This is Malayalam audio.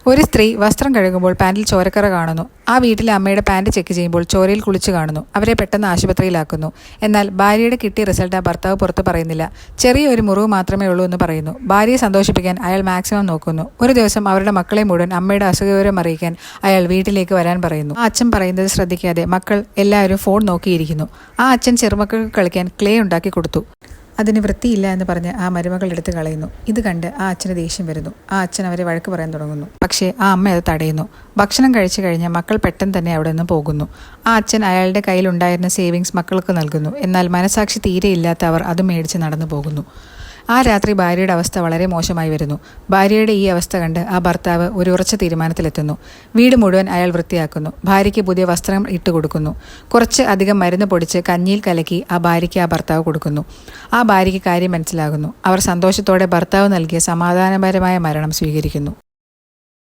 ഒരു സ്ത്രീ വസ്ത്രം കഴുകുമ്പോൾ പാൻറിൽ ചോരക്കറ കാണുന്നു. ആ വീട്ടിലെ അമ്മയുടെ പാൻറ് ചെക്ക് ചെയ്യുമ്പോൾ ചോരയിൽ കുളിച്ച് കാണുന്നു. അവരെ പെട്ടെന്ന് ആശുപത്രിയിലാക്കുന്നു. എന്നാൽ ഭാര്യയുടെ കിട്ടിയ റിസൾട്ട് ആ ഭർത്താവ് പുറത്ത് പറയുന്നില്ല. ചെറിയൊരു മുറിവ് മാത്രമേ ഉള്ളൂ എന്ന് പറയുന്നു. ഭാര്യയെ സന്തോഷിപ്പിക്കാൻ അയാൾ മാക്സിമം നോക്കുന്നു. ഒരു ദിവസം അവരുടെ മക്കളെ മുഴുവൻ അമ്മയുടെ അസുഖവിവരം അറിയിക്കാൻ അയാൾ വീട്ടിലേക്ക് വരാൻ പറയുന്നു. ആ അച്ഛൻ പറയുന്നത് ശ്രദ്ധിക്കാതെ മക്കൾ എല്ലാവരും ഫോൺ നോക്കിയിരിക്കുന്നു. ആ അച്ഛൻ ചെറുമക്കൾക്ക് കളിക്കാൻ ക്ലേ ഉണ്ടാക്കി കൊടുത്തു. അതിന് വൃത്തിയില്ല എന്ന് പറഞ്ഞ് ആ മരുമകൾ എടുത്ത് കളയുന്നു. ഇത് കണ്ട് ആ അച്ഛന് ദേഷ്യം വരുന്നു. ആ അച്ഛൻ അവരെ വഴക്ക് പറയാൻ തുടങ്ങുന്നു. പക്ഷേ ആ അമ്മ അത് തടയുന്നു. ഭക്ഷണം കഴിച്ചു കഴിഞ്ഞ് മക്കൾ പെട്ടെന്ന് തന്നെ അവിടെ നിന്ന് പോകുന്നു. ആ അച്ഛൻ അയാളുടെ കയ്യിലുണ്ടായിരുന്ന സേവിങ്സ് മക്കൾക്ക് നൽകുന്നു. എന്നാൽ മനസാക്ഷി തീരെ ഇല്ലാത്ത അവർ അത് മേടിച്ച് നടന്നു പോകുന്നു. ആ രാത്രി ഭാര്യയുടെ അവസ്ഥ വളരെ മോശമായി വരുന്നു. ഭാര്യയുടെ ഈ അവസ്ഥ കണ്ട് ആ ഭർത്താവ് ഒരു ഉറച്ച തീരുമാനത്തിലെത്തുന്നു. വീട് മുഴുവൻ അയാൾ വൃത്തിയാക്കുന്നു. ഭാര്യയ്ക്ക് പുതിയ വസ്ത്രം ഇട്ട് കൊടുക്കുന്നു. കുറച്ച് അധികം മരുന്ന് പൊടിച്ച് കഞ്ഞിയിൽ കലക്കി ആ ഭാര്യയ്ക്ക് ആ ഭർത്താവ് കൊടുക്കുന്നു. ആ ഭാര്യയ്ക്ക് കാര്യം മനസ്സിലാകുന്നു. അവർ സന്തോഷത്തോടെ ഭർത്താവ് നൽകിയ സമാധാനപരമായ മരണം സ്വീകരിക്കുന്നു.